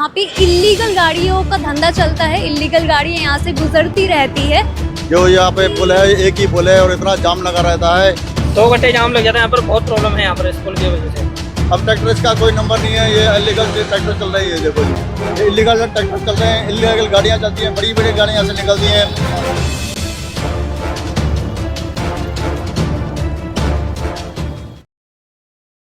यहाँ पे इल्लीगल गाड़ियों का धंधा चलता है, इल्लीगल गाड़ियाँ यहाँ से गुजरती रहती है। जो यहाँ पे पुल है, एक ही पुल है और इतना जाम लगा रहता है। 2 घंटे जाम लग जाता है यहाँ पर, बहुत प्रॉब्लम है यहाँ पर स्कूल की वजह से। अब ट्रैक्टर इसका कोई नंबर नहीं है, ये इलीगल ट्रैक्टर चल रही है। देखो ये इलीगल ट्रैक्टर चल रहे हैं, इलीगल गाड़ियाँ चलती हैं, बड़ी बड़ी गाड़ियाँ यहाँ से निकलती हैं।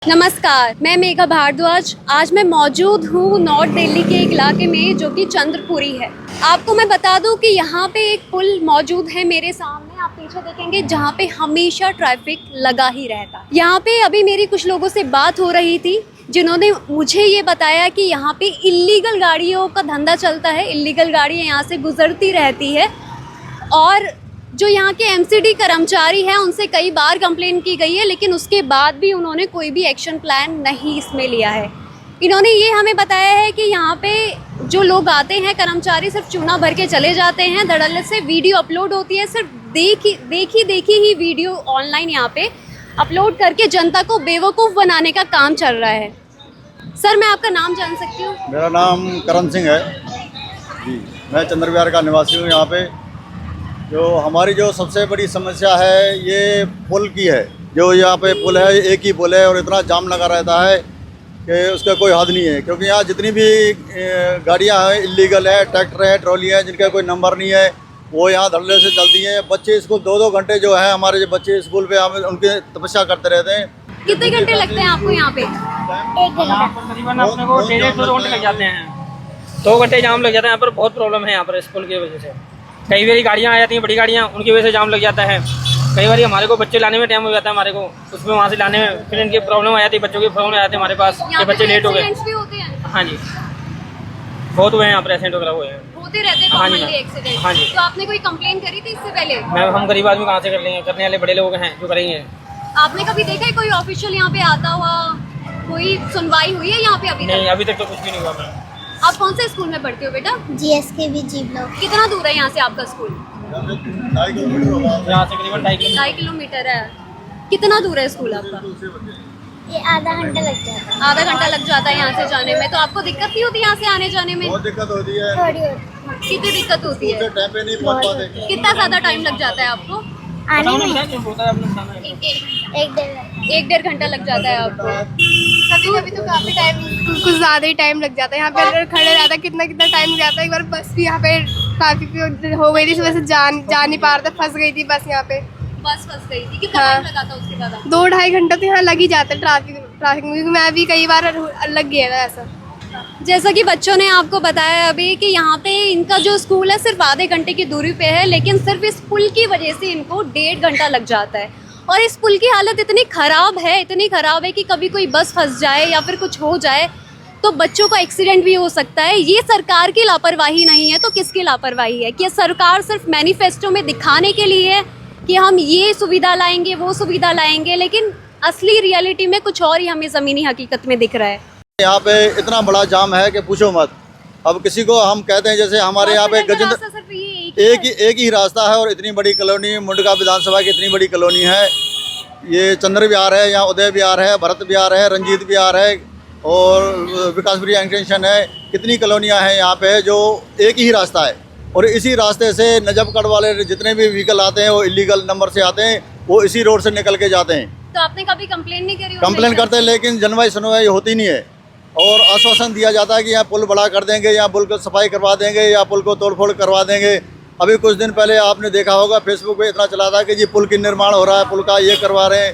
नमस्कार, मैं मेघा भारद्वाज। आज मैं मौजूद हूँ नॉर्थ दिल्ली के एक इलाके में जो कि चंद्रपुरी है। आपको मैं बता दूं कि यहाँ पे एक पुल मौजूद है मेरे सामने, आप पीछे देखेंगे, जहाँ पे हमेशा ट्रैफिक लगा ही रहता। यहाँ पे अभी मेरी कुछ लोगों से बात हो रही थी जिन्होंने मुझे ये बताया कि यहाँ पे इल्लीगल गाड़ियों का धंधा चलता है, इल्लीगल गाड़ियाँ यहाँ से गुजरती रहती है और जो यहाँ के एमसीडी कर्मचारी हैं उनसे कई बार कंप्लेन की गई है, लेकिन उसके बाद भी उन्होंने कोई भी एक्शन प्लान नहीं इसमें लिया है। इन्होंने ये हमें बताया है कि यहाँ पे जो लोग आते हैं कर्मचारी सिर्फ चूना भर के चले जाते हैं, धड़ल्ले से वीडियो अपलोड होती है, सिर्फ देखी ही वीडियो ऑनलाइन यहाँ पे अपलोड करके जनता को बेवकूफ़ बनाने का काम चल रहा है। सर, मैं आपका नाम जान सकती हूँ? मेरा नाम करण सिंह है जी, मैं चंद्र विहार का निवासी हूँ। यहाँ पे जो हमारी जो सबसे बड़ी समस्या है ये पुल की है। जो यहाँ पे पुल है, एक ही पुल है और इतना जाम लगा रहता है कि उसका कोई हद नहीं है। क्योंकि यहाँ जितनी भी गाड़ियाँ हैं इल्लीगल है, ट्रैक्टर है, ट्रॉली है, जिनका कोई नंबर नहीं है, वो यहाँ धड़ल्ले से चलती हैं। बच्चे स्कूल 2-2 घंटे जो है, हमारे जो बच्चे स्कूल पे हम उनकी तपस्या करते रहते हैं। कितने घंटे लगते हैं आपको यहाँ पे? 1 घंटा तकरीबन अपने को 1.5-2 घंटे लग जाते हैं। 2 घंटे जाम लग जाता है यहाँ पर, बहुत प्रॉब्लम है यहाँ पर स्कूल की वजह से। कई बार गाड़ियाँ आ जाती हैं, बड़ी गाड़ियाँ, उनकी वजह से जाम लग जाता है। कई बार हमारे को बच्चे लाने में टाइम हो जाता है, हमारे को उसमें वहाँ से लाने में फिर इनकी प्रॉब्लम आ जाती है, बच्चों की प्रॉब्लम आ जाती है हमारे पास कि बच्चे लेट हो गए। हाँ जी, बहुत हुए हैं यहाँ पर, एक्सीडेंट वगैरह हुए हैं, होते रहते हैं कॉमनली एक्सीडेंट। हाँ जी। तो आपने कोई कंप्लेन करी थी इससे पहले? मैम, हम गरीब आदमी कहाँ से कर लेंगे, करने वाले बड़े लोग हैं जो करेंगे। आपने कभी देखा है कोई ऑफिशियल यहाँ पे आता हुआ, कोई सुनवाई हुई है यहाँ पे अभी नहीं, तक? अभी तक तो कुछ भी नहीं हुआ मैम। आप कौन से स्कूल में पढ़ते हो बेटा? GSKV जी ब्लॉक। कितना दूर है यहाँ से आपका स्कूल? 2.5 किलोमीटर होगा। यहाँ से करीबन 2.5 किलोमीटर। 2.5 किलोमीटर है। कितना दूर है स्कूल आपका? ये आधा घंटा लग जाता है। आधा घंटा लग जाता है यहाँ से जाने में। तो आपको दिक्कत नहीं होती यहाँ से आने जाने में? बहुत दिक्कत होती है, थोड़ी होती कितनी दिक्कत होती है? टाइम पे नहीं पहुँच पाते। कितना ज्यादा टाइम लग जाता है आपको? आने में एक डेढ़ घंटा लग जाता है आपको। कभी कभी तो काफी टाइम, कुछ ज्यादा ही टाइम लग जाता है। यहाँ पे अंदर खड़े रहता है, कितना टाइम लग जाता है। एक बार बस भी यहाँ पे ट्रैफिक हो गई थी, इस वजह से जा नहीं पा रहा था, फंस गई थी बस यहाँ पे। बस फंस गई थी। कितना टाइम लगा था उसके बाद? 2-2.5 घंटा तो यहाँ लग ही जाता है ट्रैफिक में, क्योंकि मैं भी कई बार लग गया था ऐसा। जैसा कि बच्चों ने आपको बताया अभी कि यहाँ पे इनका जो स्कूल है सिर्फ आधे घंटे की दूरी पे है, लेकिन सिर्फ इस पुल की वजह से इनको 1.5 घंटा लग जाता है। और इस पुल की हालत इतनी ख़राब है कि कभी कोई बस फंस जाए या फिर कुछ हो जाए तो बच्चों का एक्सीडेंट भी हो सकता है। ये सरकार की लापरवाही नहीं है तो किसकी लापरवाही है? कि सरकार सिर्फ मैनिफेस्टो में दिखाने के लिए है कि हम ये सुविधा लाएंगे, वो सुविधा लाएंगे, लेकिन असली रियलिटी में कुछ और ही हमें ज़मीनी हकीकत में दिख रहा है। यहाँ पे इतना बड़ा जाम है कि पूछो मत। अब किसी को हम कहते हैं, जैसे हमारे यहाँ पे गजेंद्र, एक ही रास्ता है और इतनी बड़ी कॉलोनी, मुंडका विधानसभा की इतनी बड़ी कॉलोनी है। ये चंद्र विहार है, यहाँ उदय विहार है, भरत विहार है, रंजीत विहार है और विकासपुरी एक्सटेंशन है। कितनी कॉलोनियाँ हैं यहाँ पे, जो एक ही रास्ता है। और इसी रास्ते से नजफगढ़ वाले जितने भी व्हीकल आते हैं वो इलीगल नंबर से आते हैं, वो इसी रोड से निकल के जाते हैं। तो आपने कभी कंप्लेन नहीं करी? कंप्लेन करते हैं, लेकिन जनवाई सुनवाई होती नहीं है। और आश्वासन दिया जाता है कि यहाँ पुल बड़ा कर देंगे, यहाँ पुल को सफाई करवा देंगे, या पुल को तोड़फोड़ करवा देंगे। अभी कुछ दिन पहले आपने देखा होगा फेसबुक पे इतना चला था कि जी पुल की निर्माण हो रहा है, पुल का ये करवा रहे हैं।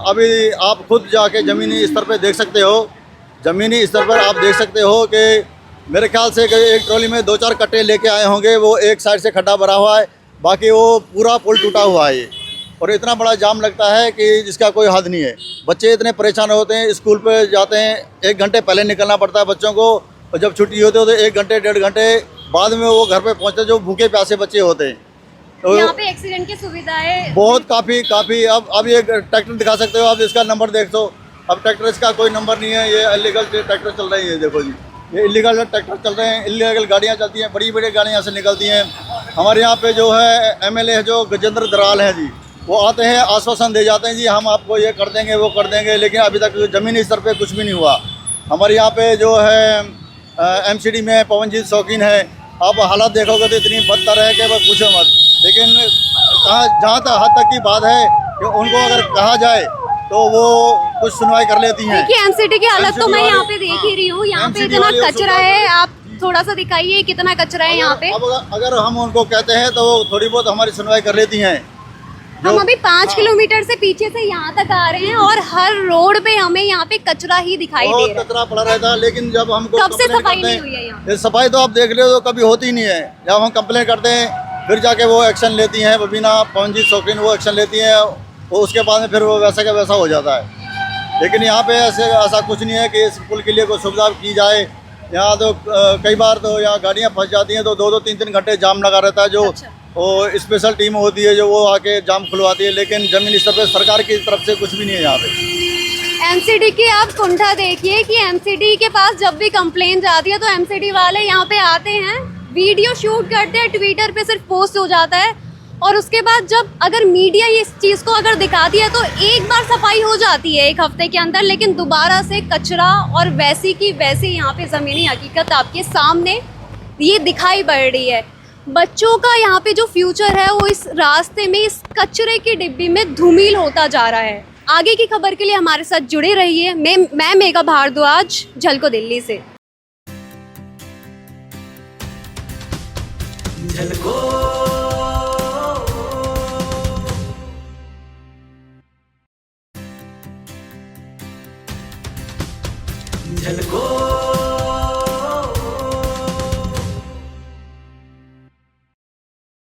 अभी आप खुद जाके ज़मीनी स्तर पे देख सकते हो, ज़मीनी स्तर पर आप देख सकते हो कि मेरे ख्याल से एक ट्रॉली में 2-4 कट्टे लेके आए होंगे, वो एक साइड से खड्डा भरा हुआ है, बाकी वो पूरा पुल टूटा हुआ है ये। और इतना बड़ा जाम लगता है कि जिसका कोई हद नहीं है। बच्चे इतने परेशान होते हैं, स्कूल पे जाते हैं 1 घंटे पहले निकलना पड़ता है बच्चों को, और जब छुट्टी होती है तो 1 घंटे 1.5 घंटे बाद में वो घर पे पहुंचते, जो भूखे प्यासे बच्चे होते हैं। तो यहाँ पे एक्सीडेंट की सुविधाएं बहुत काफ़ी अब ये ट्रैक्टर दिखा सकते हो आप, इसका नंबर देख दो। अब ट्रैक्टर इसका कोई नंबर नहीं है, ये इलीगल ट्रैक्टर चल रही है। देखो जी, ये इलीगल ट्रैक्टर चल रहे हैं, इलीगल गाड़ियाँ चलती हैं, बड़ी बड़ी गाड़ियाँ यहाँ से निकलती हैं। हमारे यहाँ पे जो है MLA जो गजेंद्र दराल हैं जी, वो आते हैं, आश्वासन दे जाते हैं जी हम आपको ये कर देंगे, वो कर देंगे, लेकिन अभी तक ज़मीनी स्तर पे कुछ भी नहीं हुआ। हमारे यहाँ पे जो है एमसीडी में पवनजीत शौकीन है। आप हालात देखोगे तो इतनी बदतर है कि बस पूछो मत। लेकिन जहाँ तक हद तक की बात है कि उनको अगर कहा जाए तो वो कुछ सुनवाई कर लेती हैं। देखिए एमसीडी की हालत तो मैं यहाँ पे देख ही रही हूँ, यहाँ पे MCD इतना वाली कचरा है। आप थोड़ा सा दिखाइए कितना कचरा है यहाँ पे। अब अगर हम उनको कहते हैं तो वो थोड़ी बहुत हमारी सुनवाई कर लेती हैं। हम अभी 5 किलोमीटर से पीछे से यहाँ तक आ रहे हैं और हर रोड पे हमें यहाँ पे कचरा ही दिखाई दे बहुत रहा है। कचरा पड़ा रहता है, लेकिन जब हमको कब से कंप्लेंट सफाई करते नहीं हैं- हुई है यहाँ? ये सफाई तो आप देख ले तो कभी होती नहीं है। जब हम कंप्लेंट करते हैं फिर जाके वो एक्शन लेती हैं, बबीना पवनजीत शौकीन वो एक्शन लेती हैं, वो उसके बाद में फिर वो वैसा का वैसा हो जाता है। लेकिन यहाँ पे ऐसा कुछ नहीं है कि इस पुल के लिए कोई सुविधा की जाए। यहाँ तो कई बार तो यहाँ गाड़ियाँ फंस जाती हैं तो 2-2 3-3 घंटे जाम लगा रहता है। जो अच्छा। वो स्पेशल टीम होती है जो वो आके जाम खुलवाती है, लेकिन जमीनी स्तर पे सरकार की तरफ से कुछ भी नहीं है यहाँ पे। एमसीडी की आप कुंठा देखिए कि एमसीडी के पास जब भी कंप्लेन जाती है तो एमसीडी वाले यहाँ पे आते हैं, वीडियो शूट करते हैं, ट्विटर पे सिर्फ पोस्ट हो जाता है और उसके बाद जब अगर मीडिया इस चीज़ को अगर दिखाती है तो एक बार सफाई हो जाती है 1 हफ्ते के अंदर, लेकिन दोबारा से कचरा और वैसी की वैसी यहाँ पे ज़मीनी हकीकत आपके सामने ये दिखाई पड़ रही है। बच्चों का यहाँ पे जो फ्यूचर है वो इस रास्ते में इस कचरे की डिब्बी में धूमिल होता जा रहा है। आगे की खबर के लिए हमारे साथ जुड़े रहिए। मैं मेघा भारद्वाज, झलको दिल्ली से। झलको